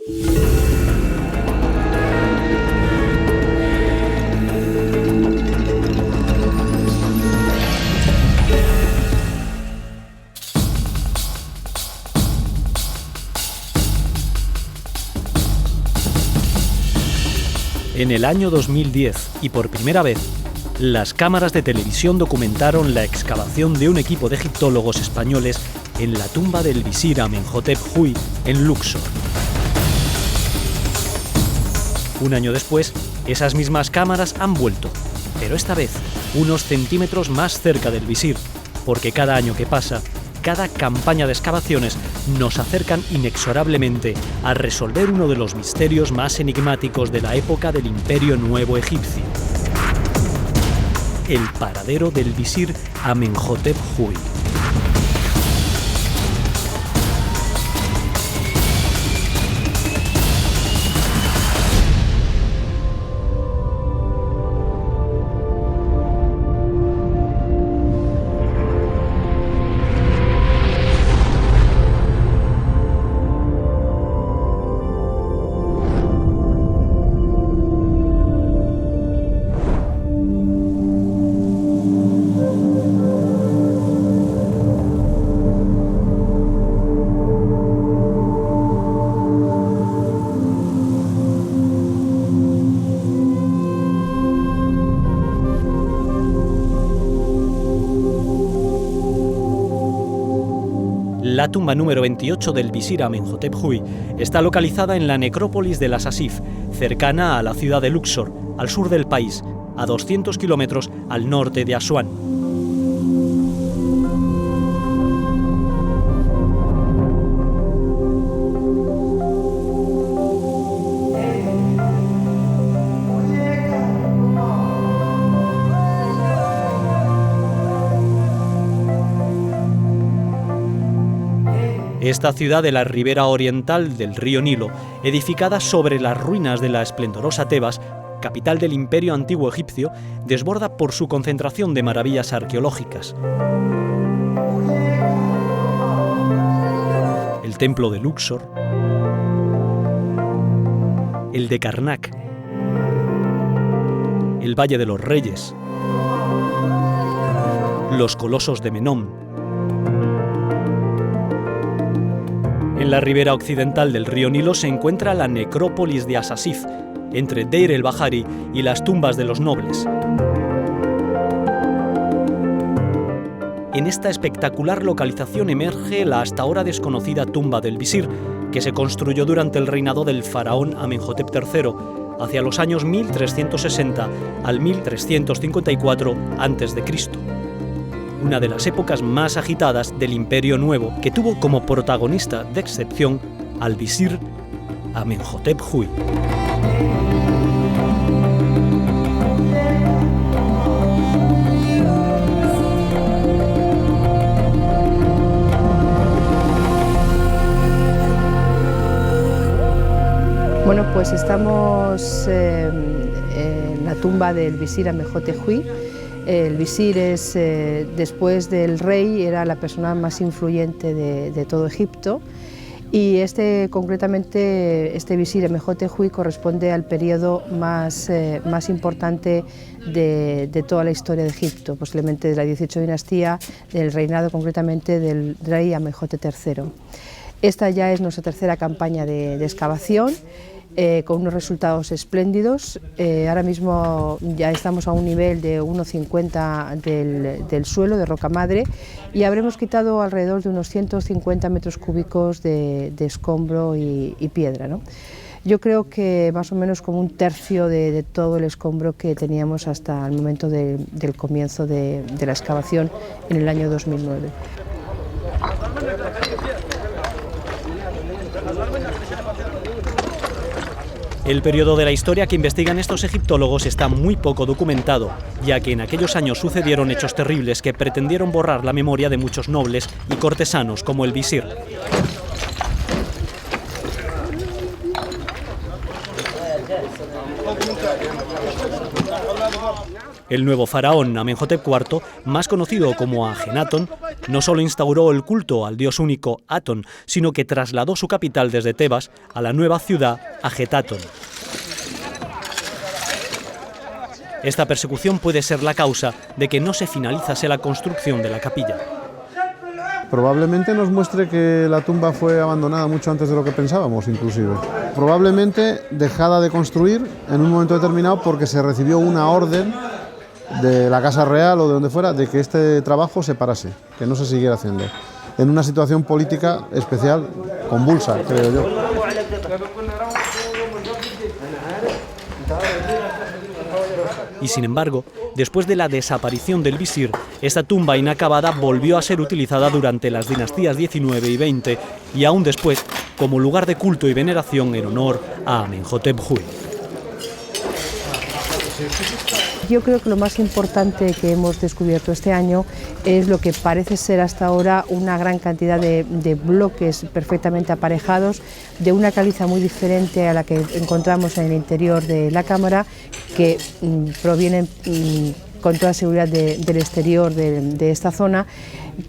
En el año 2010, y por primera vez, las cámaras de televisión documentaron la excavación de un equipo de egiptólogos españoles en la tumba del visir Amenhotep Huy en Luxor. Un año después, esas mismas cámaras han vuelto, pero esta vez unos centímetros más cerca del visir, porque cada año que pasa, cada campaña de excavaciones nos acercan inexorablemente a resolver uno de los misterios más enigmáticos de la época del Imperio Nuevo Egipcio: el paradero del visir Amenhotep Huy. La tumba número 28 del visir Amenhotep Huy está localizada en la necrópolis de Las Asif, cercana a la ciudad de Luxor, al sur del país, a 200 kilómetros al norte de Asuán. Esta ciudad de la ribera oriental del río Nilo, edificada sobre las ruinas de la esplendorosa Tebas, capital del Imperio Antiguo Egipcio, desborda por su concentración de maravillas arqueológicas. El templo de Luxor, el de Karnak, el Valle de los Reyes, los colosos de Menón. En la ribera occidental del río Nilo se encuentra la necrópolis de As-Sasif, entre Deir el-Bahari y las tumbas de los nobles. En esta espectacular localización emerge la hasta ahora desconocida tumba del visir, que se construyó durante el reinado del faraón Amenhotep III, hacia los años 1360 al 1354 a.C., una de las épocas más agitadas del Imperio Nuevo, que tuvo como protagonista de excepción al visir Amenhotep Huy. Bueno, pues estamos en la tumba del visir Amenhotep Huy. El visir es, después del rey, era la persona más influyente de todo Egipto, y concretamente este visir Amenhotep Huy corresponde al periodo más importante de toda la historia de Egipto, posiblemente de la 18 dinastía, del reinado concretamente del rey Amenhotep III. Esta ya es nuestra tercera campaña de excavación, con unos resultados espléndidos. Ahora mismo ya estamos a un nivel de 1,50 del suelo, de roca madre, y habremos quitado alrededor de unos 150 metros cúbicos de escombro y piedra, ¿no? Yo creo que más o menos como un tercio de todo el escombro que teníamos hasta el momento del comienzo de la excavación en el año 2009. El periodo de la historia que investigan estos egiptólogos está muy poco documentado, ya que en aquellos años sucedieron hechos terribles que pretendieron borrar la memoria de muchos nobles y cortesanos como el visir. El nuevo faraón Amenhotep IV, más conocido como Ajenatón, no solo instauró el culto al dios único Atón, sino que trasladó su capital desde Tebas a la nueva ciudad Ajetatón. Esta persecución puede ser la causa de que no se finalizase la construcción de la capilla. Probablemente nos muestre que la tumba fue abandonada mucho antes de lo que pensábamos, inclusive. Probablemente dejada de construir en un momento determinado porque se recibió una orden de la Casa Real o de donde fuera de que este trabajo se parase, que no se siguiera haciendo. En una situación política especial, convulsa, creo yo. Y sin embargo, después de la desaparición del visir, esta tumba inacabada volvió a ser utilizada durante las dinastías 19 y 20 y aún después como lugar de culto y veneración en honor a Amenhotep Huy. Yo creo que lo más importante que hemos descubierto este año es lo que parece ser hasta ahora una gran cantidad de bloques perfectamente aparejados, de una caliza muy diferente a la que encontramos en el interior de la cámara, que provienen con toda seguridad del exterior de esta zona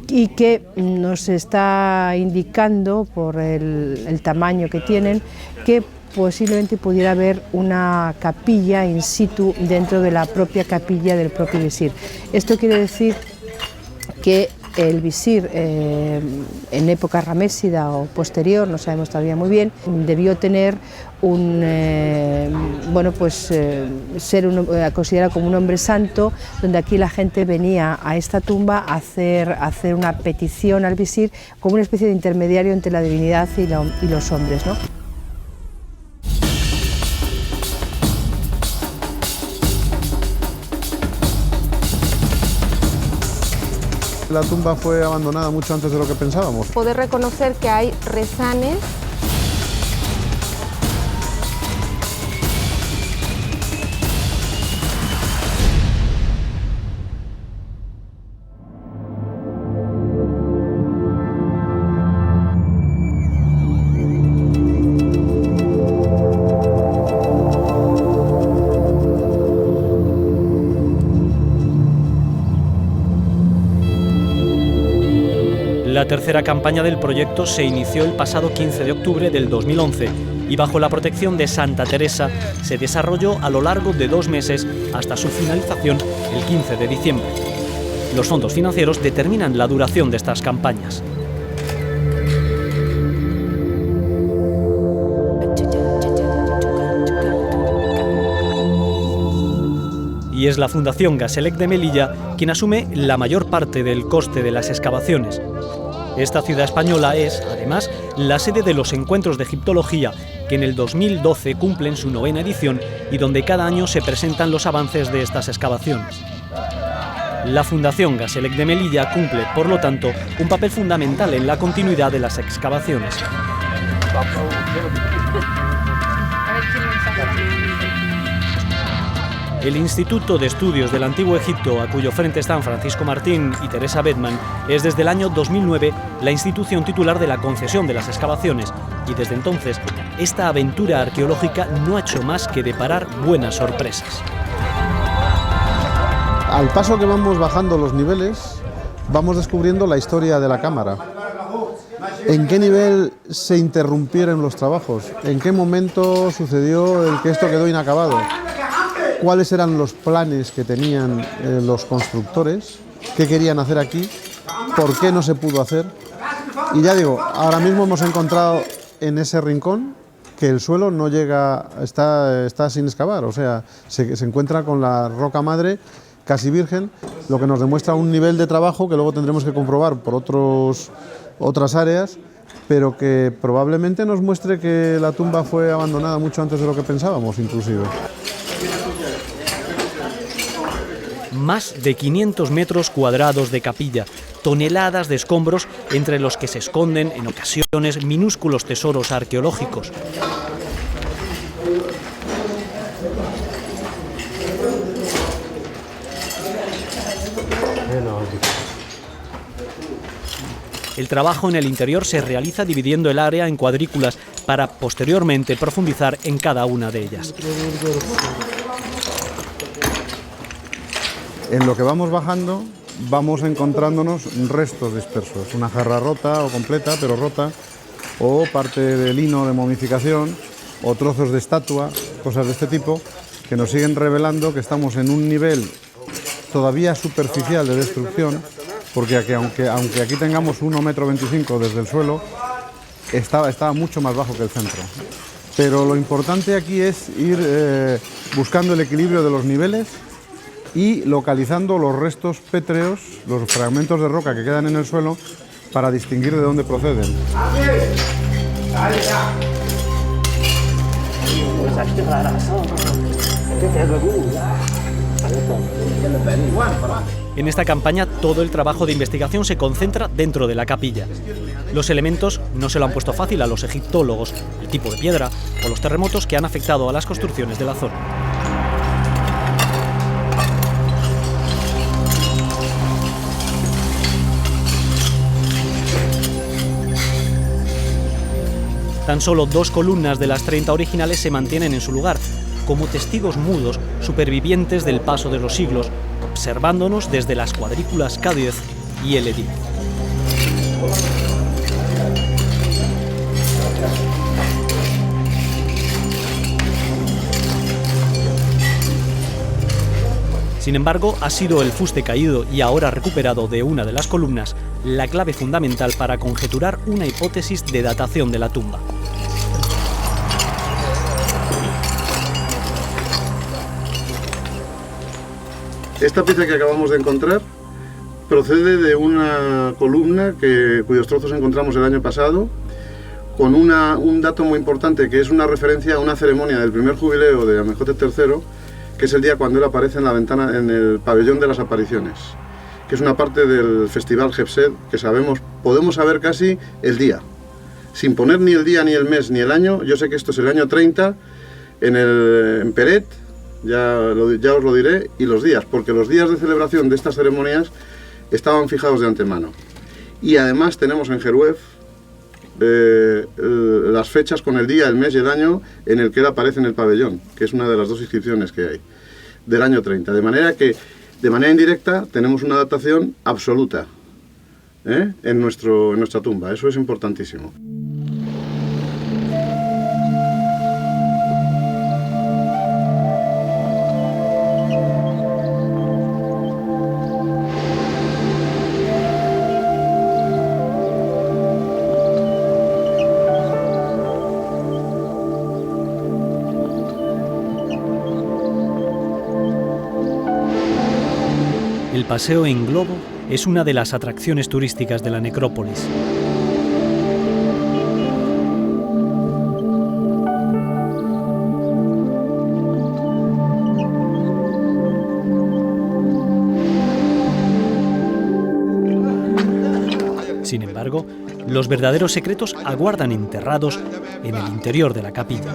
y que nos está indicando, por el tamaño que tienen, que posiblemente pudiera haber una capilla in situ dentro de la propia capilla del propio visir. Esto quiere decir que el visir en época ramésida o posterior, no sabemos todavía muy bien, debió tener ser considerado como un hombre santo, donde aquí la gente venía a esta tumba a hacer una petición al visir como una especie de intermediario entre la divinidad y los hombres, ¿no? La tumba fue abandonada mucho antes de lo que pensábamos. Poder reconocer que hay rezanes. La tercera campaña del proyecto se inició el pasado 15 de octubre del 2011 y bajo la protección de Santa Teresa se desarrolló a lo largo de 2 meses hasta su finalización el 15 de diciembre. Los fondos financieros determinan la duración de estas campañas. Y es la Fundación Gaselec de Melilla quien asume la mayor parte del coste de las excavaciones. Esta ciudad española es, además, la sede de los Encuentros de Egiptología, que en el 2012 cumplen su 9ª edición y donde cada año se presentan los avances de estas excavaciones. La Fundación Gaselec de Melilla cumple, por lo tanto, un papel fundamental en la continuidad de las excavaciones. El Instituto de Estudios del Antiguo Egipto, a cuyo frente están Francisco Martín y Teresa Bedman, es desde el año 2009 la institución titular de la concesión de las excavaciones y desde entonces esta aventura arqueológica no ha hecho más que deparar buenas sorpresas. Al paso que vamos bajando los niveles, vamos descubriendo la historia de la cámara. ¿En qué nivel se interrumpieron los trabajos? ¿En qué momento sucedió el que esto quedó inacabado? ¿Cuáles eran los planes que tenían los constructores? ¿Qué querían hacer aquí? ¿Por qué no se pudo hacer? Y ya digo, ahora mismo hemos encontrado en ese rincón que el suelo no llega, está sin excavar, o sea, se encuentra con la roca madre casi virgen, lo que nos demuestra un nivel de trabajo que luego tendremos que comprobar por otras áreas, pero que probablemente nos muestre que la tumba fue abandonada mucho antes de lo que pensábamos, inclusive. Más de 500 metros cuadrados de capilla, toneladas de escombros entre los que se esconden, en ocasiones, minúsculos tesoros arqueológicos. El trabajo en el interior se realiza dividiendo el área en cuadrículas para posteriormente profundizar en cada una de ellas. En lo que vamos bajando vamos encontrándonos restos dispersos, una jarra rota o completa, pero rota, o parte de lino de momificación, o trozos de estatua, cosas de este tipo, que nos siguen revelando que estamos en un nivel todavía superficial de destrucción, porque aunque aquí tengamos 1,25 m desde el suelo, estaba mucho más bajo que el centro. Pero lo importante aquí es ir buscando el equilibrio de los niveles y localizando los restos pétreos, los fragmentos de roca que quedan en el suelo, para distinguir de dónde proceden. En esta campaña todo el trabajo de investigación se concentra dentro de la capilla. Los elementos no se lo han puesto fácil a los egiptólogos, el tipo de piedra o los terremotos que han afectado a las construcciones de la zona. Tan solo 2 columnas de las 30 originales se mantienen en su lugar, como testigos mudos, supervivientes del paso de los siglos, observándonos desde las cuadrículas K10 y L10. Sin embargo, ha sido el fuste caído y ahora recuperado de una de las columnas la clave fundamental para conjeturar una hipótesis de datación de la tumba. Esta pieza que acabamos de encontrar procede de una columna cuyos trozos encontramos el año pasado, con un dato muy importante, que es una referencia a una ceremonia del primer jubileo de Amenhotep III, que es el día cuando él aparece en la ventana, en el pabellón de las apariciones, que es una parte del festival Jebsed que podemos saber casi el día, sin poner ni el día, ni el mes, ni el año. Yo sé que esto es el año 30, en Peret, ya os lo diré, y los días, porque los días de celebración de estas ceremonias estaban fijados de antemano. Y además tenemos en Jeruef las fechas con el día, el mes y el año en el que él aparece en el pabellón, que es una de las 2 inscripciones que hay, del año 30. De manera que, de manera indirecta, tenemos una datación absoluta en nuestra tumba. Eso es importantísimo. El paseo en globo es una de las atracciones turísticas de la necrópolis. Sin embargo, los verdaderos secretos aguardan enterrados en el interior de la capilla.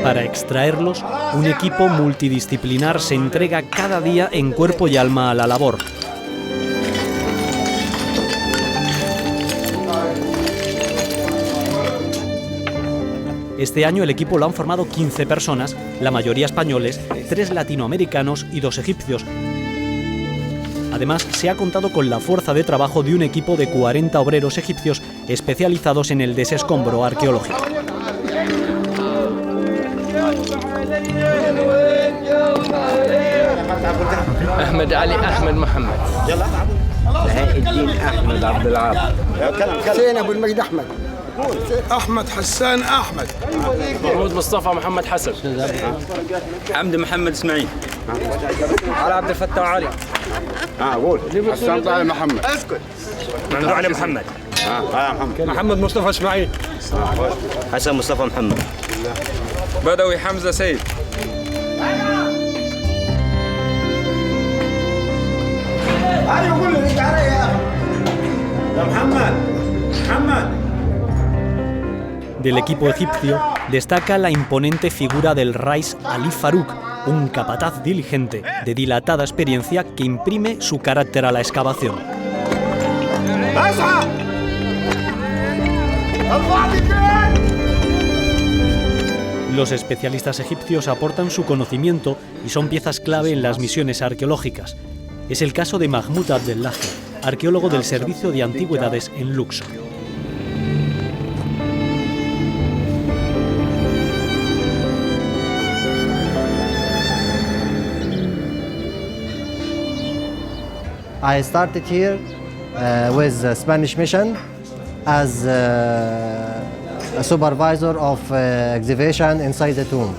Para extraerlos, un equipo multidisciplinar se entrega cada día en cuerpo y alma a la labor. Este año el equipo lo han formado 15 personas, la mayoría españoles, 3 latinoamericanos y 2 egipcios. Además, se ha contado con la fuerza de trabajo de un equipo de 40 obreros egipcios especializados en el desescombro arqueológico. أحمد علي أحمد محمد بهاء الدين أحمد عبد العال حسين أبو المجد أحمد أحمد حسان أحمد محمود مصطفى محمد حسن حمد محمد إسماعيل علي عبد الفتاح علي قول حسان طالب محمد اسكت ممدوح علي محمد محمد مصطفى إسماعيل حسن مصطفى محمد بدوي حمزة سيد Del equipo egipcio destaca la imponente figura del Rais Ali Farouk, un capataz diligente de dilatada experiencia que imprime su carácter a la excavación. Los especialistas egipcios aportan su conocimiento y son piezas clave en las misiones arqueológicas. Es el caso de Mahmoud Abdellahi, arqueólogo del Servicio de Antigüedades en Luxor. I started here with the Spanish mission as a supervisor of excavation inside the tomb.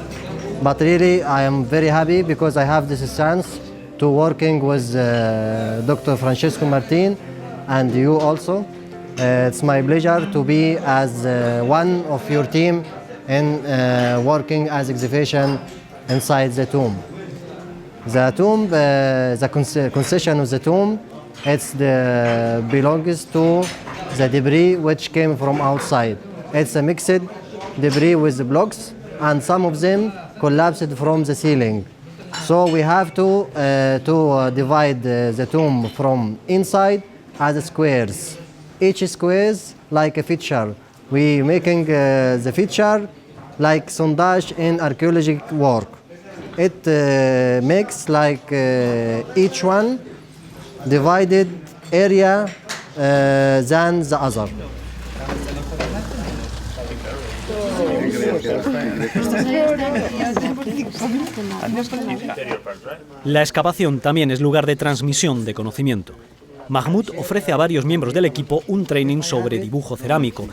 But really, I am very happy because I have this chance to working with Dr. Francesco Martin and you also. It's my pleasure to be as one of your team in working as excavation inside the tomb. The tomb, the concession of the tomb, belongs to the debris which came from outside. It's a mixed debris with the blocks, and some of them collapsed from the ceiling. So we have to divide the tomb from inside as squares. Each square is like a feature. We making the feature like sondage in archaeological work. It makes like each one divided area than the other. La excavación también es lugar de transmisión de conocimiento. Mahmoud ofrece a varios miembros del equipo un training sobre dibujo cerámico.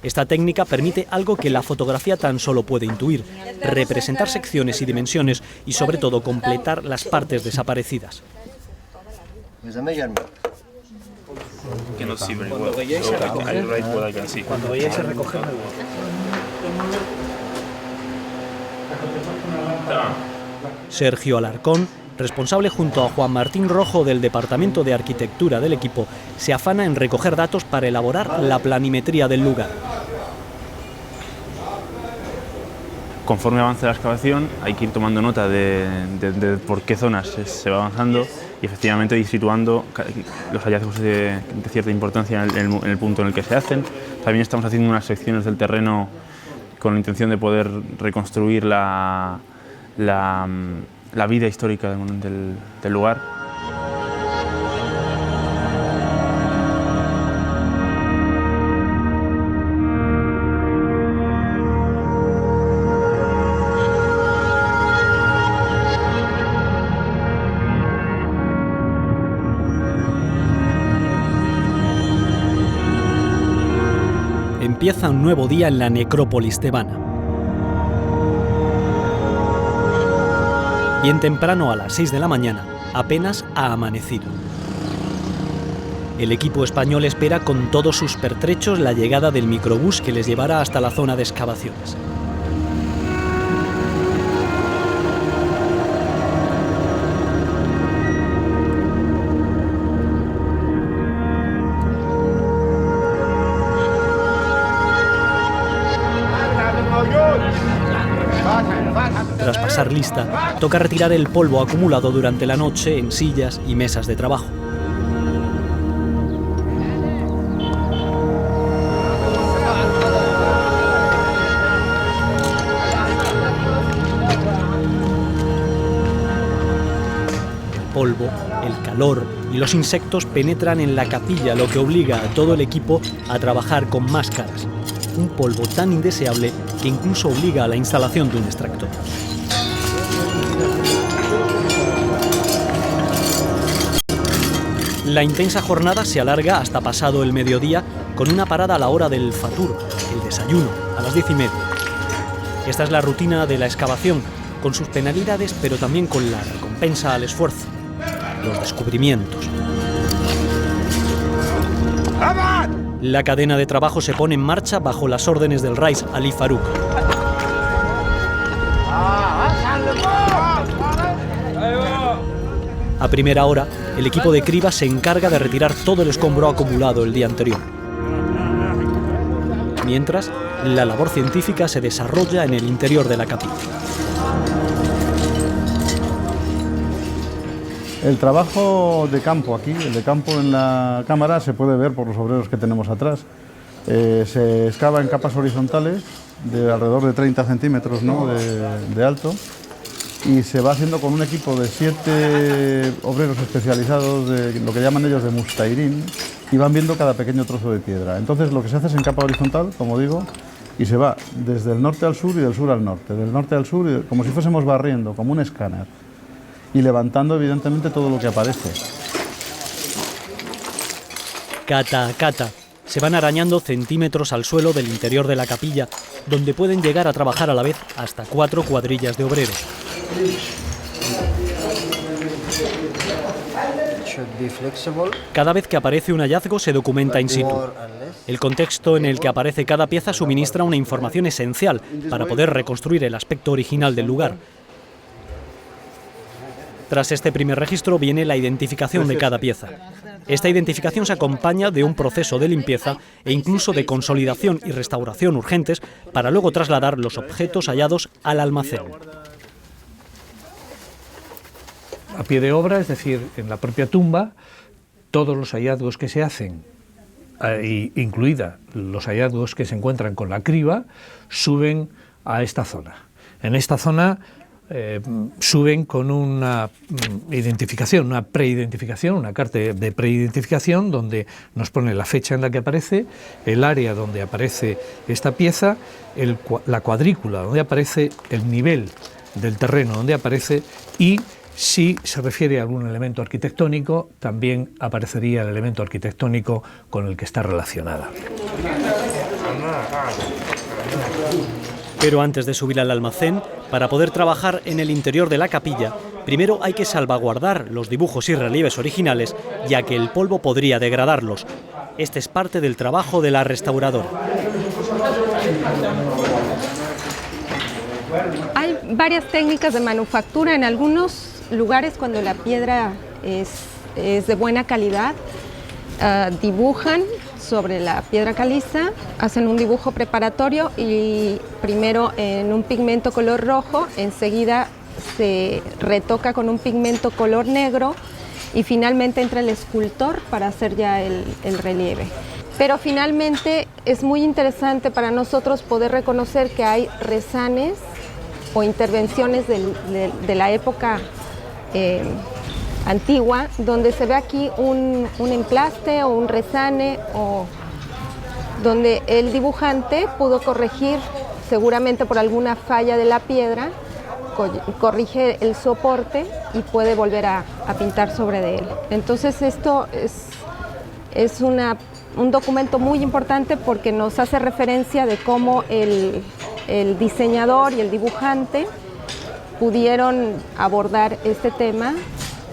Esta técnica permite algo que la fotografía tan solo puede intuir: representar secciones y dimensiones y, sobre todo, completar las partes desaparecidas. Cuando vayáis a recoger Sergio Alarcón, responsable junto a Juan Martín Rojo del Departamento de Arquitectura del equipo, se afana en recoger datos para elaborar la planimetría del lugar. Conforme avance la excavación hay que ir tomando nota de por qué zonas se va avanzando y efectivamente ir situando los hallazgos de cierta importancia en el punto en el que se hacen. También estamos haciendo unas secciones del terreno con la intención de poder reconstruir la vida histórica del lugar. Empieza un nuevo día en la necrópolis tebana. Bien temprano, a las 6 de la mañana, apenas ha amanecido. El equipo español espera con todos sus pertrechos la llegada del microbús que les llevará hasta la zona de excavaciones. Tras pasar lista, toca retirar el polvo acumulado durante la noche en sillas y mesas de trabajo. El polvo, el calor y los insectos penetran en la capilla, lo que obliga a todo el equipo a trabajar con máscaras. Un polvo tan indeseable que incluso obliga a la instalación de un extractor. La intensa jornada se alarga hasta pasado el mediodía, con una parada a la hora del fatur, el desayuno, a las 10:30. Esta es la rutina de la excavación, con sus penalidades, pero también con la recompensa al esfuerzo, los descubrimientos. La cadena de trabajo se pone en marcha bajo las órdenes del Rais Ali Farouk. A primera hora, el equipo de criba se encarga de retirar todo el escombro acumulado el día anterior. Mientras, la labor científica se desarrolla en el interior de la capilla. El trabajo de campo aquí, el de campo en la cámara, se puede ver por los obreros que tenemos atrás. Se excava en capas horizontales de alrededor de 30 centímetros, ¿no?, de alto, y se va haciendo con un equipo de 7 obreros especializados, de lo que llaman ellos de mustairín, y van viendo cada pequeño trozo de piedra. Entonces lo que se hace es en capa horizontal, como digo, y se va desde el norte al sur y del sur al norte, del norte al sur, como si fuésemos barriendo, como un escáner, y levantando evidentemente todo lo que aparece. Cata a cata, se van arañando centímetros al suelo del interior de la capilla, donde pueden llegar a trabajar a la vez hasta 4 cuadrillas de obreros. Cada vez que aparece un hallazgo se documenta in situ. El contexto en el que aparece cada pieza suministra una información esencial para poder reconstruir el aspecto original del lugar. Tras este primer registro viene la identificación de cada pieza. Esta identificación se acompaña de un proceso de limpieza e incluso de consolidación y restauración urgentes para luego trasladar los objetos hallados al almacén. A pie de obra, es decir, en la propia tumba, todos los hallazgos que se hacen, incluida los hallazgos que se encuentran con la criba, suben a esta zona. En esta zona suben con una identificación, una preidentificación, una carta de preidentificación donde nos pone la fecha en la que aparece, el área donde aparece esta pieza, la cuadrícula donde aparece, el nivel del terreno donde aparece y si se refiere a algún elemento arquitectónico, también aparecería el elemento arquitectónico con el que está relacionada. Pero antes de subir al almacén, para poder trabajar en el interior de la capilla, primero hay que salvaguardar los dibujos y relieves originales, ya que el polvo podría degradarlos. Este es parte del trabajo de la restauradora. Hay varias técnicas de manufactura. En algunos lugares, cuando la piedra es de buena calidad, dibujan sobre la piedra caliza, hacen un dibujo preparatorio y primero en un pigmento color rojo, enseguida se retoca con un pigmento color negro y finalmente entra el escultor para hacer ya el relieve. Pero finalmente es muy interesante para nosotros poder reconocer que hay rezanes o intervenciones de la época antigua, donde se ve aquí un emplaste o un rezane, o donde el dibujante pudo corregir, seguramente por alguna falla de la piedra, corrige el soporte y puede volver a pintar sobre de él. Entonces esto es un documento muy importante porque nos hace referencia de cómo el diseñador y el dibujante pudieron abordar este tema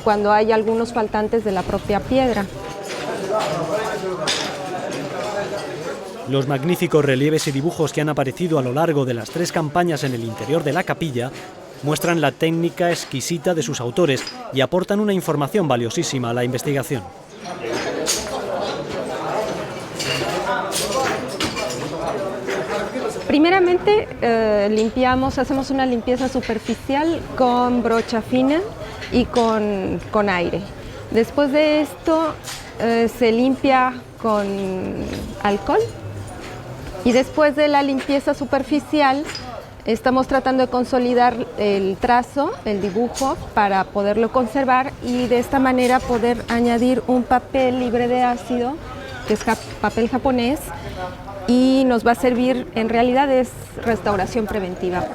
cuando hay algunos faltantes de la propia piedra. Los magníficos relieves y dibujos que han aparecido a lo largo de las 3 campañas en el interior de la capilla muestran la técnica exquisita de sus autores y aportan una información valiosísima a la investigación. Primeramente hacemos una limpieza superficial con brocha fina y con aire. Después de esto se limpia con alcohol y después de la limpieza superficial estamos tratando de consolidar el trazo, el dibujo, para poderlo conservar y de esta manera poder añadir un papel libre de ácido, que es papel japonés, y nos va a servir, en realidad es restauración preventiva.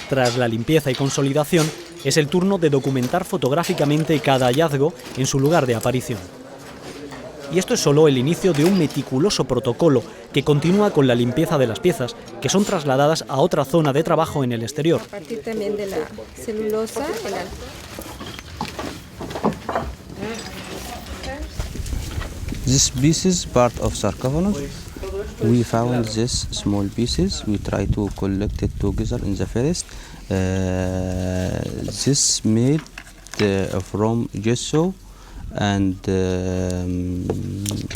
Tras la limpieza y consolidación, es el turno de documentar fotográficamente cada hallazgo en su lugar de aparición. Y esto es solo el inicio de un meticuloso protocolo que continúa con la limpieza de las piezas, que son trasladadas a otra zona de trabajo en el exterior. A partir también de la celulosa. This piece is part of sarcophagus. We found these small pieces. We try to collect it together in the first. This made from gesso and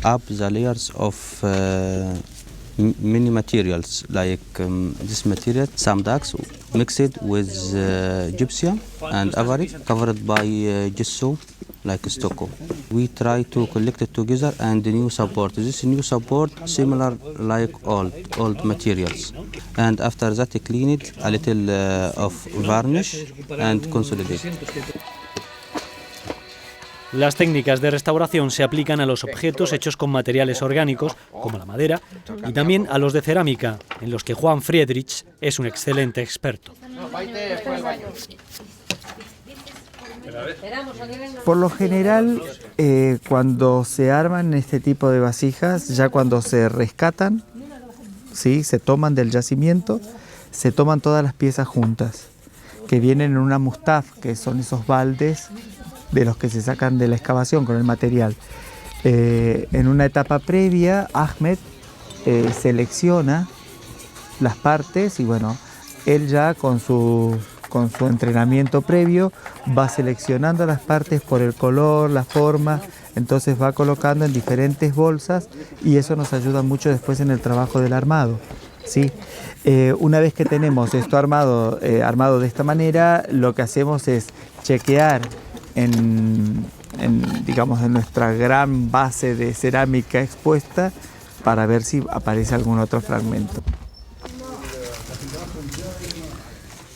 up the layers of many materials like this material, some ducks mixed with gypsum and ivory covered by gesso like stucco. We try to collect it together and the new support. This new support similar like old materials. And after that clean it a little of varnish and consolidate. Las técnicas de restauración se aplican a los objetos hechos con materiales orgánicos, como la madera, y también a los de cerámica, en los que Juan Friedrich es un excelente experto. Por lo general, cuando se arman este tipo de vasijas, ya cuando se rescatan, ¿sí? Se toman del yacimiento, se toman todas las piezas juntas, que vienen en una mustaf, que son esos baldes de los que se sacan de la excavación con el material. En una etapa previa, Ahmed selecciona las partes y bueno, él ya con su entrenamiento previo va seleccionando las partes por el color, la forma, entonces va colocando en diferentes bolsas y eso nos ayuda mucho después en el trabajo del armado, ¿sí? Una vez que tenemos esto armado de esta manera, lo que hacemos es chequear digamos, en nuestra gran base de cerámica expuesta para ver si aparece algún otro fragmento.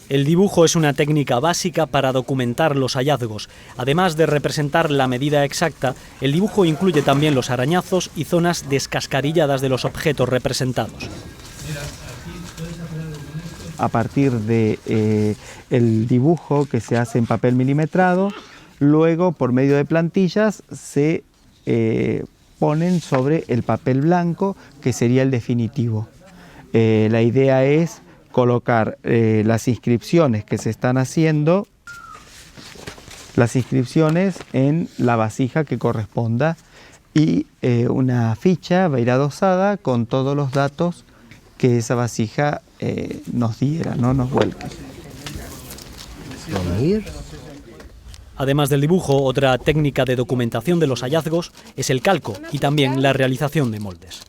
El dibujo es una técnica básica para documentar los hallazgos. Además de representar la medida exacta, el dibujo incluye también los arañazos y zonas descascarilladas de los objetos representados. A partir de el dibujo que se hace en papel milimetrado, luego por medio de plantillas se ponen sobre el papel blanco, que sería el definitivo. La idea es colocar las inscripciones que se están haciendo, las inscripciones en la vasija que corresponda y una ficha va a ir adosada con todos los datos que esa vasija nos diera, no nos vuelque. Además del dibujo, otra técnica de documentación de los hallazgos es el calco y también la realización de moldes.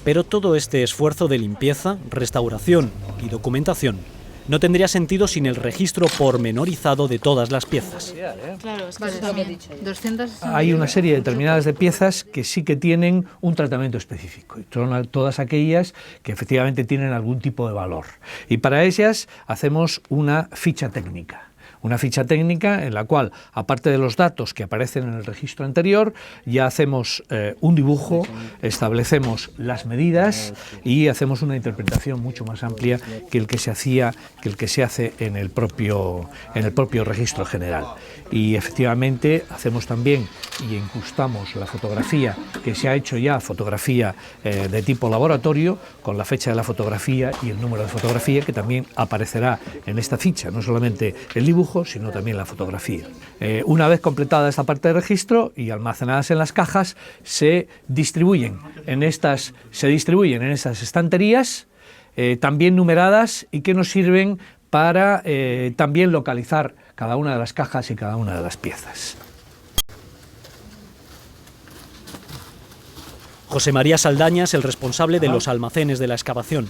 Pero todo este esfuerzo de limpieza, restauración y documentación no tendría sentido sin el registro pormenorizado de todas las piezas. Claro, es que eso también. 200... Hay una serie determinadas de piezas que sí que tienen un tratamiento específico. Son todas aquellas que efectivamente tienen algún tipo de valor. Y para ellas hacemos una ficha técnica. Una ficha técnica en la cual, aparte de los datos que aparecen en el registro anterior, ya hacemos un dibujo, establecemos las medidas y hacemos una interpretación mucho más amplia que el que se hace en el propio registro general. Y efectivamente hacemos también y incrustamos la fotografía que se ha hecho ya, fotografía de tipo laboratorio, con la fecha de la fotografía y el número de fotografía que también aparecerá en esta ficha, no solamente el dibujo, sino también la fotografía. Una vez completada esta parte de registro y almacenadas en las cajas, se distribuyen en estas estanterías, también numeradas y que nos sirven para también localizar cada una de las cajas y cada una de las piezas. José María Saldaña es el responsable de los almacenes de la excavación.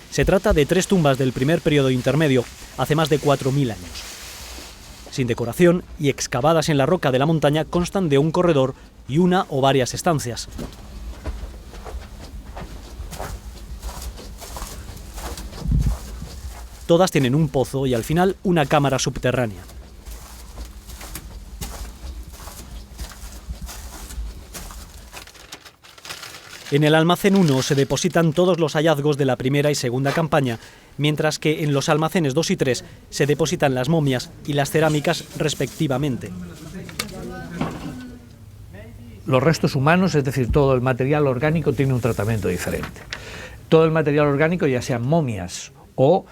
Se trata de 3 tumbas del primer periodo intermedio, hace más de 4.000 años. Sin decoración y excavadas en la roca de la montaña, constan de un corredor y una o varias estancias. Todas tienen un pozo y al final una cámara subterránea. En el almacén 1 se depositan todos los hallazgos de la primera y segunda campaña, mientras que en los almacenes 2 y 3 se depositan las momias y las cerámicas respectivamente. Los restos humanos, es decir, todo el material orgánico, tiene un tratamiento diferente. Todo el material orgánico, ya sean momias o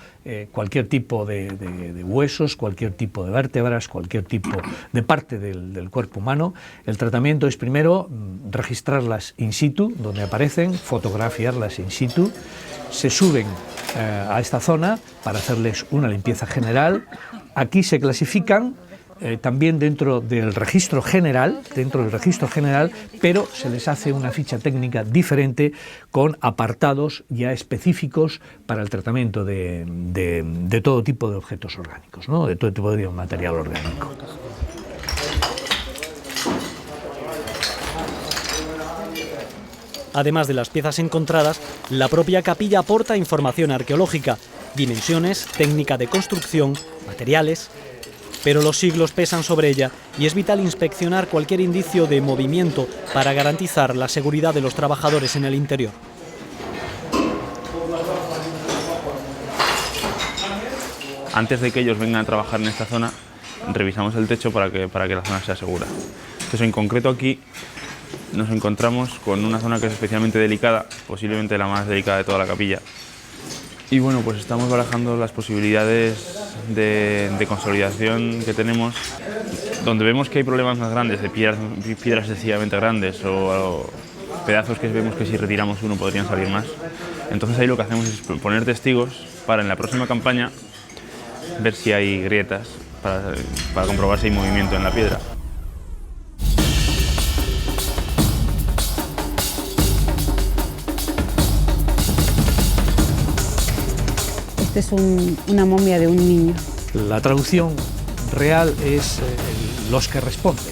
cualquier tipo de huesos, cualquier tipo de vértebras, cualquier tipo de parte del cuerpo humano, el tratamiento es primero registrarlas in situ, donde aparecen, fotografiarlas in situ, se suben a esta zona para hacerles una limpieza general. Aquí se clasifican también dentro del registro general, pero se les hace una ficha técnica diferente con apartados ya específicos para el tratamiento de todo tipo de objetos orgánicos, ¿no? De todo tipo de material orgánico. Además de las piezas encontradas, la propia capilla aporta información arqueológica, dimensiones, técnica de construcción, materiales. Pero los siglos pesan sobre ella y es vital inspeccionar cualquier indicio de movimiento para garantizar la seguridad de los trabajadores en el interior. Antes de que ellos vengan a trabajar en esta zona, revisamos el techo para que la zona sea segura. Entonces, en concreto aquí nos encontramos con una zona que es especialmente delicada, posiblemente la más delicada de toda la capilla. Y bueno, pues estamos barajando las posibilidades de consolidación que tenemos, donde vemos que hay problemas más grandes, de piedras sencillamente grandes o pedazos que vemos que si retiramos uno podrían salir más. Entonces ahí lo que hacemos es poner testigos para en la próxima campaña ver si hay grietas, para comprobar si hay movimiento en la piedra. Esta es una momia de un niño. La traducción real es los que responden.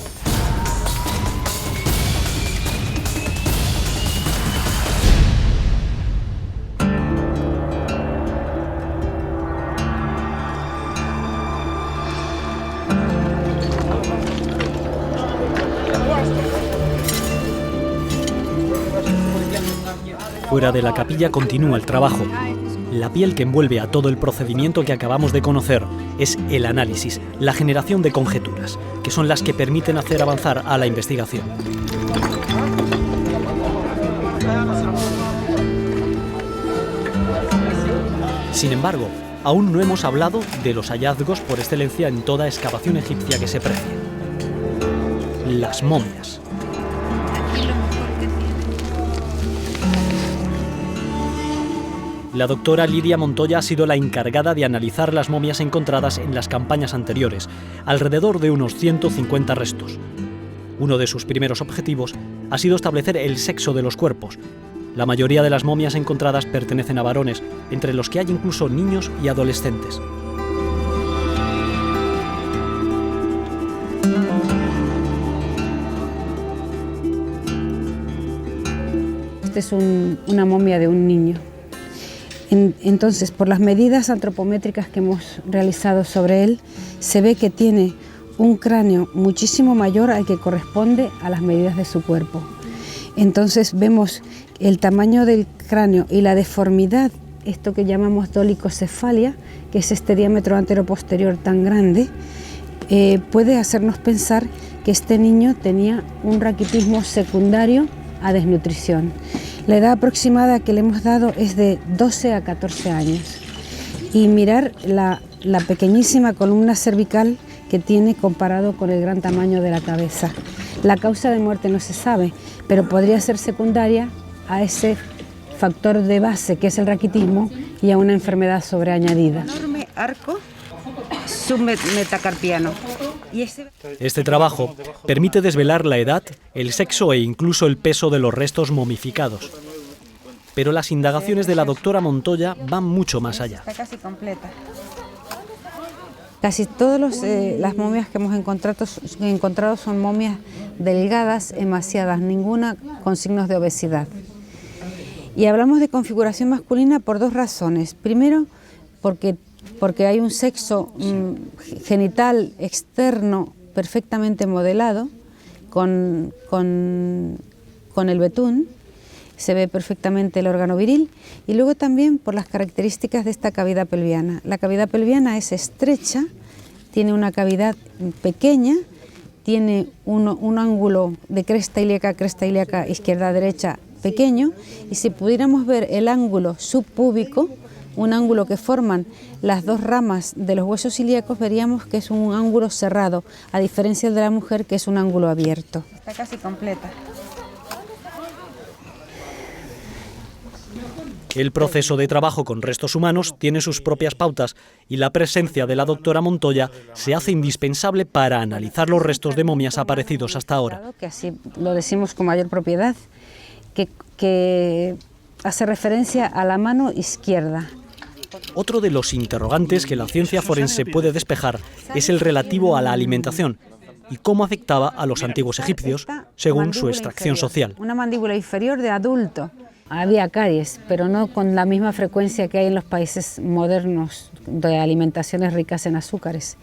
Fuera de la capilla continúa el trabajo. La piel que envuelve a todo el procedimiento que acabamos de conocer es el análisis, la generación de conjeturas, que son las que permiten hacer avanzar a la investigación. Sin embargo, aún no hemos hablado de los hallazgos por excelencia en toda excavación egipcia que se precie: las momias. La doctora Lidia Montoya ha sido la encargada de analizar las momias encontradas en las campañas anteriores, alrededor de unos 150 restos. Uno de sus primeros objetivos ha sido establecer el sexo de los cuerpos. La mayoría de las momias encontradas pertenecen a varones, entre los que hay incluso niños y adolescentes. Esta es una momia de un niño. Entonces, por las medidas antropométricas que hemos realizado sobre él, se ve que tiene un cráneo muchísimo mayor al que corresponde a las medidas de su cuerpo. Entonces vemos el tamaño del cráneo y la deformidad, esto que llamamos dolicocefalia, que es este diámetro antero-posterior tan grande, puede hacernos pensar que este niño tenía un raquitismo secundario a desnutrición. La edad aproximada que le hemos dado es de 12 a 14 años. Y mirar la pequeñísima columna cervical que tiene comparado con el gran tamaño de la cabeza. La causa de muerte no se sabe, pero podría ser secundaria a ese factor de base que es el raquitismo y a una enfermedad sobreañadida. Enorme arco submetacarpiano. Este trabajo permite desvelar la edad, el sexo e incluso el peso de los restos momificados. Pero las indagaciones de la doctora Montoya van mucho más allá. Está casi completa. Casi todas las momias que hemos encontrado son momias delgadas, emaciadas, ninguna con signos de obesidad. Y hablamos de configuración masculina por dos razones. Primero, porque hay un sexo genital externo perfectamente modelado con el betún, se ve perfectamente el órgano viril, y luego también por las características de esta cavidad pelviana. La cavidad pelviana es estrecha, tiene una cavidad pequeña, tiene un ángulo de cresta ilíaca izquierda-derecha pequeño, y si pudiéramos ver el ángulo subpúbico, un ángulo que forman las dos ramas de los huesos ilíacos, veríamos que es un ángulo cerrado, a diferencia de la mujer, que es un ángulo abierto. Está casi completa. El proceso de trabajo con restos humanos tiene sus propias pautas y la presencia de la doctora Montoya se hace indispensable para analizar los restos de momias aparecidos hasta ahora. Que así lo decimos con mayor propiedad, que hace referencia a la mano izquierda. Otro de los interrogantes que la ciencia forense puede despejar es el relativo a la alimentación y cómo afectaba a los antiguos egipcios según su extracción social. Una mandíbula inferior de adulto. Había caries, pero no con la misma frecuencia que hay en los países modernos de alimentaciones ricas en azúcares.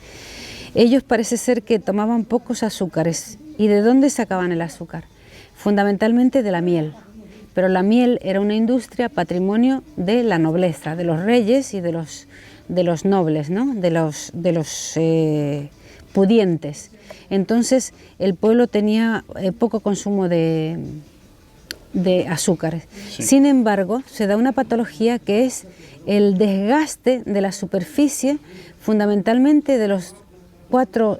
Ellos parece ser que tomaban pocos azúcares. ¿Y de dónde sacaban el azúcar? Fundamentalmente de la miel. Pero la miel era una industria patrimonio de la nobleza, de los reyes y de los nobles, ¿no? de los pudientes. Entonces el pueblo tenía poco consumo de azúcares. Sí. Sin embargo, se da una patología que es el desgaste de la superficie, fundamentalmente de los cuatro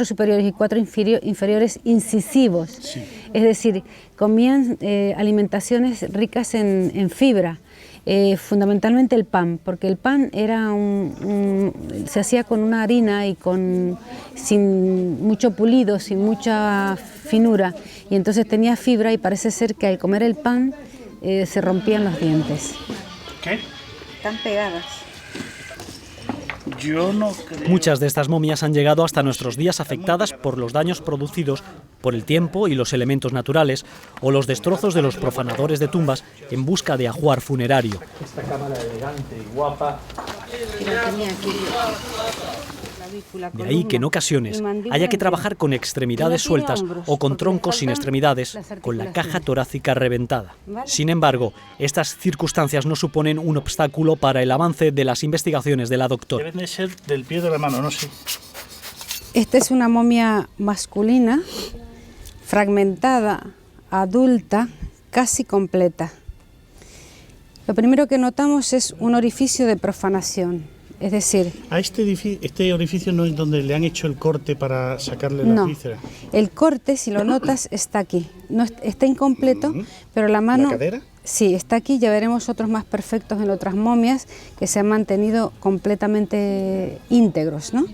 superiores y cuatro inferiores incisivos. Sí. Es decir, comían alimentaciones ricas en fibra, fundamentalmente el pan, porque el pan era se hacía con una harina y sin mucho pulido, sin mucha finura, y entonces tenía fibra y parece ser que al comer el pan se rompían los dientes. ¿Qué? Están pegadas. Yo no creo. Muchas de estas momias han llegado hasta nuestros días afectadas por los daños producidos por el tiempo y los elementos naturales o los destrozos de los profanadores de tumbas en busca de ajuar funerario. Esta cámara elegante y guapa. De ahí que en ocasiones haya que trabajar con extremidades sueltas o con troncos sin extremidades, con la caja torácica reventada. Sin embargo, estas circunstancias no suponen un obstáculo para el avance de las investigaciones de la doctora. Deben de ser del pie de la mano, no sé. Esta es una momia masculina, fragmentada, adulta, casi completa. Lo primero que notamos es un orificio de profanación. Es decir, a este orificio no es donde le han hecho el corte para sacarle las vísceras. El corte, si lo notas, está aquí. No está incompleto, pero la mano. ¿La cadera? Sí, está aquí. Ya veremos otros más perfectos en otras momias que se han mantenido completamente íntegros, ¿no?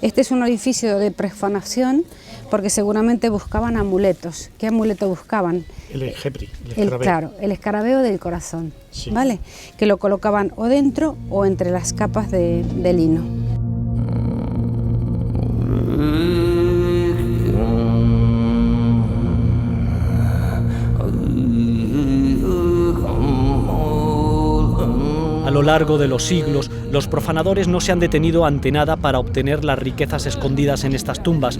Este es un orificio de profanación porque seguramente buscaban amuletos. ¿Qué amuleto buscaban? El ejepri, el escarabeo. Claro, el escarabeo del corazón, sí. ¿Vale? Que lo colocaban o dentro o entre las capas de lino. A lo largo de los siglos, los profanadores no se han detenido ante nada para obtener las riquezas escondidas en estas tumbas.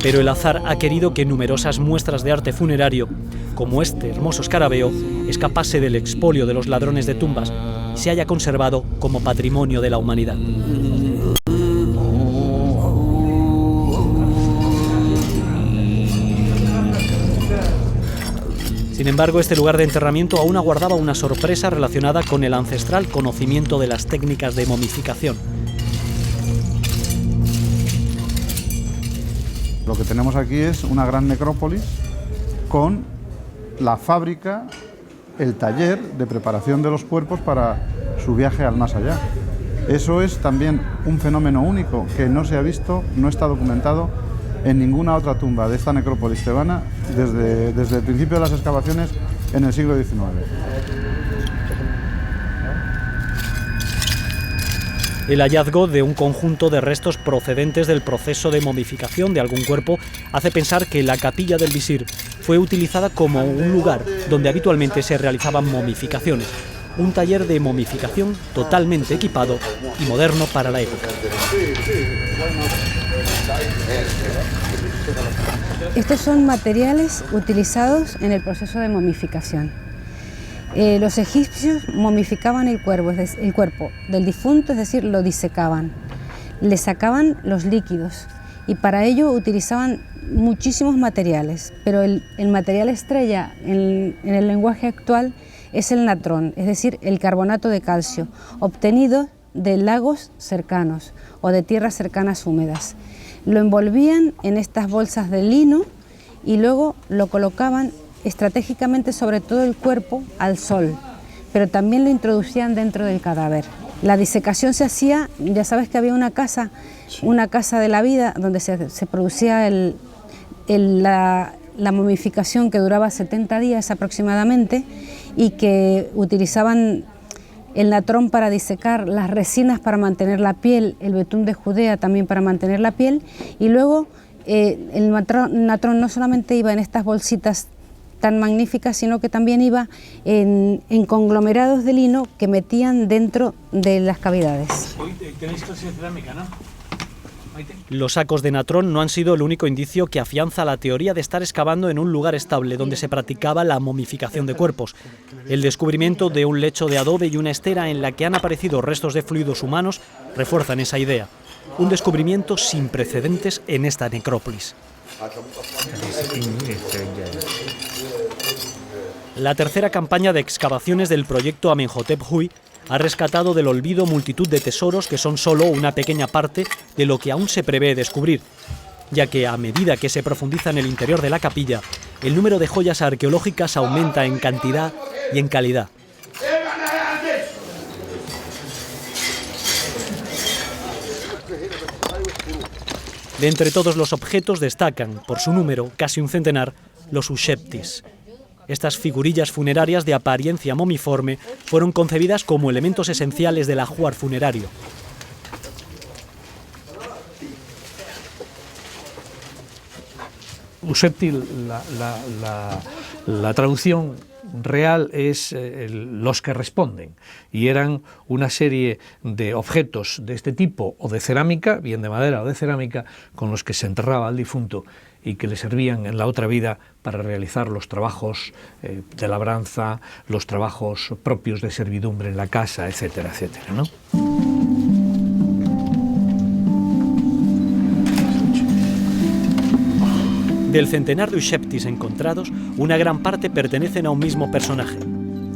Pero el azar ha querido que numerosas muestras de arte funerario, como este hermoso escarabeo, escapase del expolio de los ladrones de tumbas y se haya conservado como patrimonio de la humanidad. Sin embargo, este lugar de enterramiento aún aguardaba una sorpresa relacionada con el ancestral conocimiento de las técnicas de momificación. Lo que tenemos aquí es una gran necrópolis con la fábrica, el taller de preparación de los cuerpos para su viaje al más allá. Eso es también un fenómeno único que no se ha visto, no está documentado en ninguna otra tumba de esta necrópolis tebana desde el principio de las excavaciones en el siglo XIX. El hallazgo de un conjunto de restos procedentes del proceso de momificación de algún cuerpo hace pensar que la capilla del visir fue utilizada como un lugar donde habitualmente se realizaban momificaciones, un taller de momificación totalmente equipado y moderno para la época. Estos son materiales utilizados en el proceso de momificación. Los egipcios momificaban el cuerpo del difunto, es decir, lo disecaban, le sacaban los líquidos y para ello utilizaban muchísimos materiales, pero el material estrella en el lenguaje actual es el natrón, es decir, el carbonato de calcio, obtenido de lagos cercanos o de tierras cercanas húmedas. Lo envolvían en estas bolsas de lino y luego lo colocaban estratégicamente sobre todo el cuerpo al sol, pero también lo introducían dentro del cadáver. La disecación se hacía, ya sabes que había una casa de la vida donde se producía la momificación, que duraba 70 días aproximadamente, y que utilizaban el natrón para disecar, las resinas para mantener la piel, el betún de Judea también para mantener la piel, y luego el natrón no solamente iba en estas bolsitas tan magníficas, sino que también iba en conglomerados de lino que metían dentro de las cavidades. Tenéis clase de cerámica, ¿no? Los sacos de natrón no han sido el único indicio que afianza la teoría de estar excavando en un lugar estable donde se practicaba la momificación de cuerpos. El descubrimiento de un lecho de adobe y una estera en la que han aparecido restos de fluidos humanos refuerzan esa idea. Un descubrimiento sin precedentes en esta necrópolis. La tercera campaña de excavaciones del proyecto Amenhotep Huy ha rescatado del olvido multitud de tesoros que son solo una pequeña parte de lo que aún se prevé descubrir, ya que a medida que se profundiza en el interior de la capilla, el número de joyas arqueológicas aumenta en cantidad y en calidad. De entre todos los objetos destacan, por su número, casi un centenar, los usheptis. Estas figurillas funerarias de apariencia momiforme fueron concebidas como elementos esenciales del ajuar funerario. Ushepti, la traducción real es los que responden, y eran una serie de objetos de este tipo o de cerámica, bien de madera o de cerámica, con los que se enterraba al difunto y que le servían en la otra vida para realizar los trabajos de labranza, los trabajos propios de servidumbre en la casa, etcétera, etcétera, ¿no? Del centenar de usheptis encontrados, una gran parte pertenecen a un mismo personaje,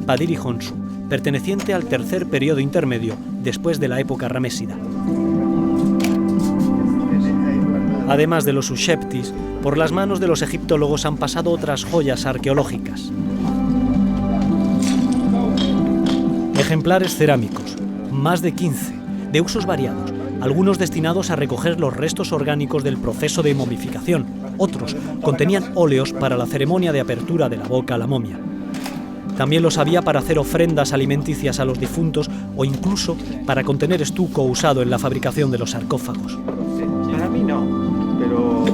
Padiri Honsu, perteneciente al tercer periodo intermedio después de la época ramésida. Además de los usheptis, por las manos de los egiptólogos han pasado otras joyas arqueológicas. Ejemplares cerámicos, más de 15, de usos variados, algunos destinados a recoger los restos orgánicos del proceso de momificación, otros contenían óleos para la ceremonia de apertura de la boca a la momia. También los había para hacer ofrendas alimenticias a los difuntos o incluso para contener estuco usado en la fabricación de los sarcófagos. Para mí no, pero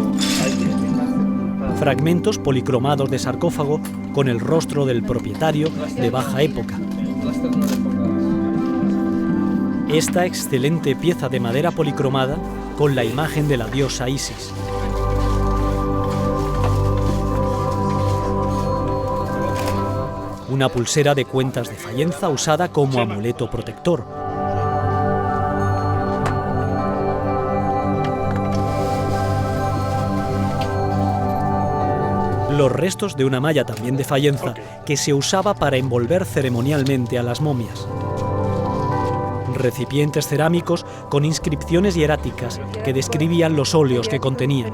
Fragmentos policromados de sarcófago con el rostro del propietario de baja época. Esta excelente pieza de madera policromada con la imagen de la diosa Isis. Una pulsera de cuentas de fayenza usada como amuleto protector. Los restos de una malla también de fayenza que se usaba para envolver ceremonialmente a las momias. Recipientes cerámicos con inscripciones hieráticas que describían los óleos que contenían.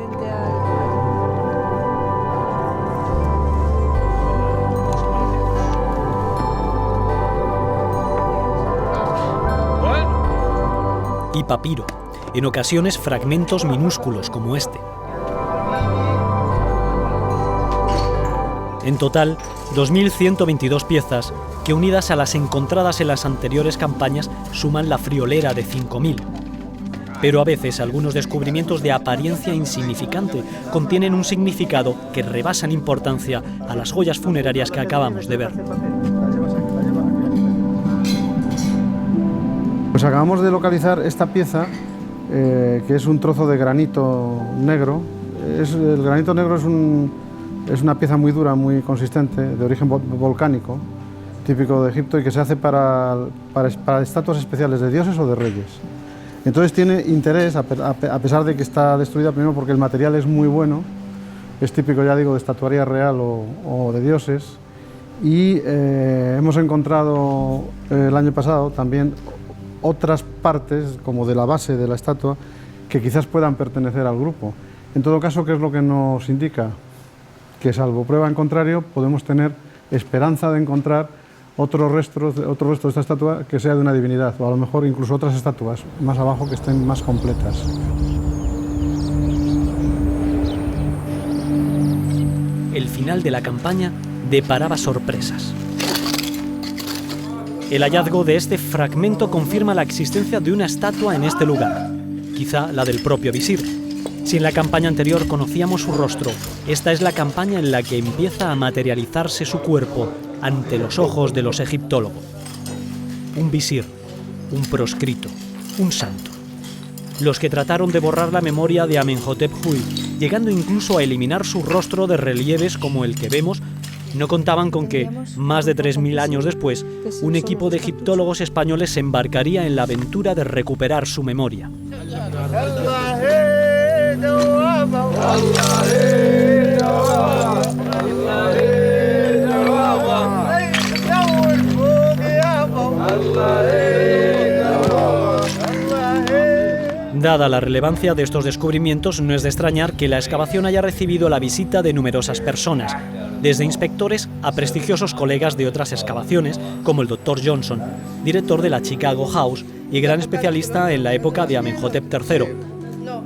Y papiro, en ocasiones fragmentos minúsculos como este. En total, 2.122 piezas que, unidas a las encontradas en las anteriores campañas, suman la friolera de 5.000. Pero a veces algunos descubrimientos de apariencia insignificante contienen un significado que rebasa en importancia a las joyas funerarias que acabamos de ver. Pues acabamos de localizar esta pieza, que es un trozo de granito negro. El granito negro es una pieza muy dura, muy consistente, de origen volcánico, típico de Egipto y que se hace para estatuas especiales de dioses o de reyes. Entonces tiene interés, a pesar de que está destruida, primero porque el material es muy bueno, es típico, ya digo, de estatuaría real o de dioses, y hemos encontrado el año pasado también otras partes, como de la base de la estatua, que quizás puedan pertenecer al grupo. En todo caso, ¿qué es lo que nos indica? que salvo prueba en contrario podemos tener esperanza de encontrar otro resto de esta estatua que sea de una divinidad, o a lo mejor incluso otras estatuas más abajo que estén más completas. El final de la campaña deparaba sorpresas. El hallazgo de este fragmento confirma la existencia de una estatua en este lugar, quizá la del propio visir. Si en la campaña anterior conocíamos su rostro, esta es la campaña en la que empieza a materializarse su cuerpo ante los ojos de los egiptólogos. Un visir, un proscrito, un santo. Los que trataron de borrar la memoria de Amenhotep Huy, llegando incluso a eliminar su rostro de relieves como el que vemos, no contaban con que, más de 3000 años después, un equipo de egiptólogos españoles se embarcaría en la aventura de recuperar su memoria. Dada la relevancia de estos descubrimientos, no es de extrañar que la excavación haya recibido la visita de numerosas personas, desde inspectores a prestigiosos colegas de otras excavaciones, como el Dr. Johnson, director de la Chicago House y gran especialista en la época de Amenhotep III.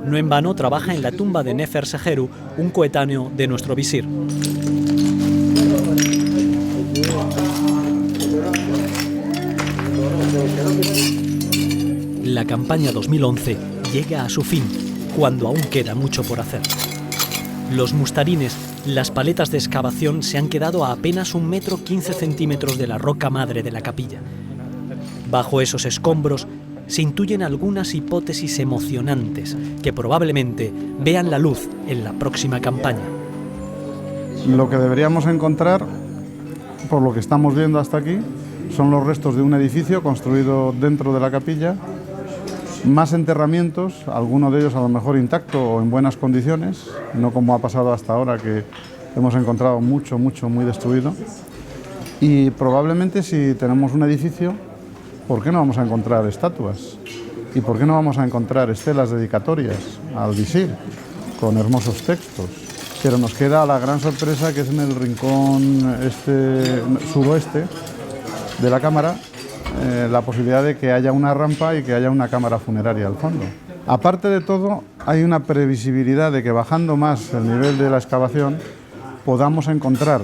No en vano trabaja en la tumba de Nefer-Sejeru, un coetáneo de nuestro visir. La campaña 2011 llega a su fin, cuando aún queda mucho por hacer. Los mustarines, las paletas de excavación, se han quedado a apenas 1,15 m de la roca madre de la capilla. Bajo esos escombros se intuyen algunas hipótesis emocionantes que probablemente vean la luz en la próxima campaña. Lo que deberíamos encontrar, por lo que estamos viendo hasta aquí, son los restos de un edificio construido dentro de la capilla, más enterramientos, alguno de ellos a lo mejor intacto o en buenas condiciones, no como ha pasado hasta ahora, que hemos encontrado mucho, muy destruido. Y probablemente si tenemos un edificio, ¿por qué no vamos a encontrar estatuas? ¿Y por qué no vamos a encontrar estelas dedicatorias al visir con hermosos textos? Pero nos queda la gran sorpresa, que es en el rincón suroeste de la cámara, la posibilidad de que haya una rampa y que haya una cámara funeraria al fondo. Aparte de todo, hay una previsibilidad de que bajando más el nivel de la excavación podamos encontrar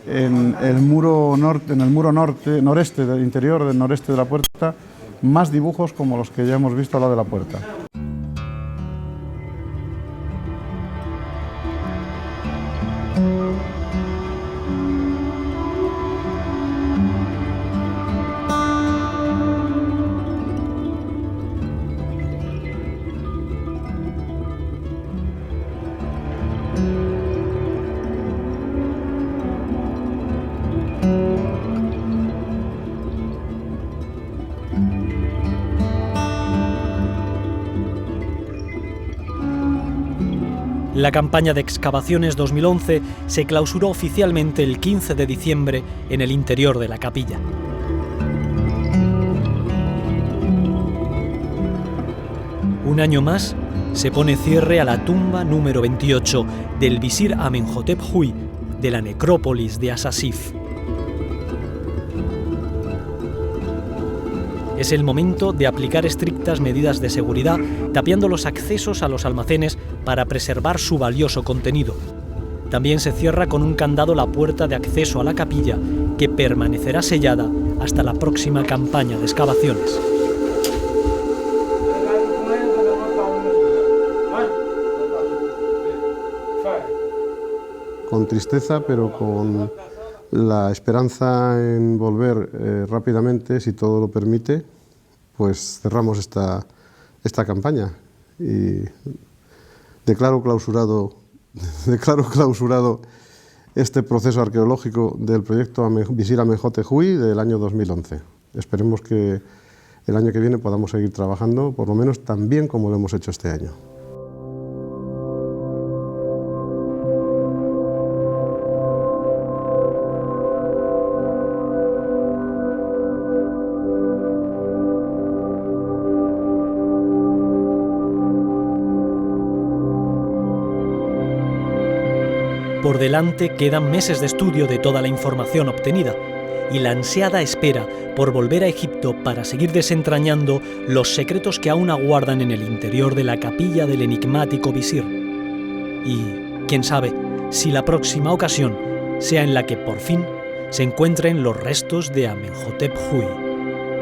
en el muro noreste del interior, del noreste de la puerta, más dibujos como los que ya hemos visto al lado de la puerta. La campaña de excavaciones 2011 se clausuró oficialmente el 15 de diciembre en el interior de la capilla. Un año más se pone cierre a la tumba número 28 del visir Amenhotep Huy de la necrópolis de Asasif. Es el momento de aplicar estrictas medidas de seguridad, tapiando los accesos a los almacenes para preservar su valioso contenido. También se cierra con un candado la puerta de acceso a la capilla, que permanecerá sellada hasta la próxima campaña de excavaciones. Con tristeza, pero con la esperanza en volver rápidamente, si todo lo permite, pues cerramos esta campaña y declaro clausurado este proceso arqueológico del proyecto Visir Amenhotep Huy del año 2011. Esperemos que el año que viene podamos seguir trabajando, por lo menos tan bien como lo hemos hecho este año. Por delante quedan meses de estudio de toda la información obtenida y la ansiada espera por volver a Egipto para seguir desentrañando los secretos que aún aguardan en el interior de la capilla del enigmático visir. Y, quién sabe, si la próxima ocasión sea en la que por fin se encuentren los restos de Amenhotep Huy,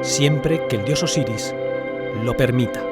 siempre que el dios Osiris lo permita.